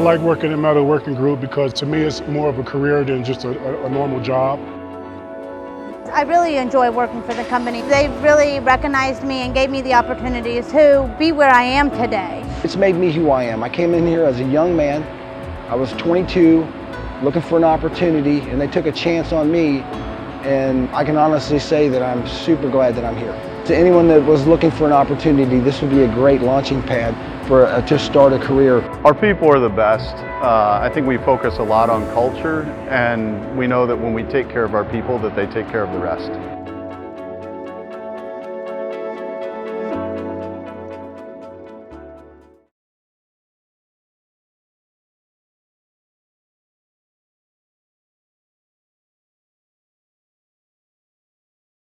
I like working at Metalworking Group because to me it's more of a career than just a normal job. I really enjoy working for the company. They really recognized me and gave me the opportunities to be where I am today. It's made me who I am. I came in here as a young man. I was 22, looking for an opportunity, and they took a chance on me. And I can honestly say that I'm super glad that I'm here. To anyone that was looking for an opportunity, this would be a great launching pad to start a career. Our people are the best. I think we focus a lot on culture, and we know that when we take care of our people, that they take care of the rest.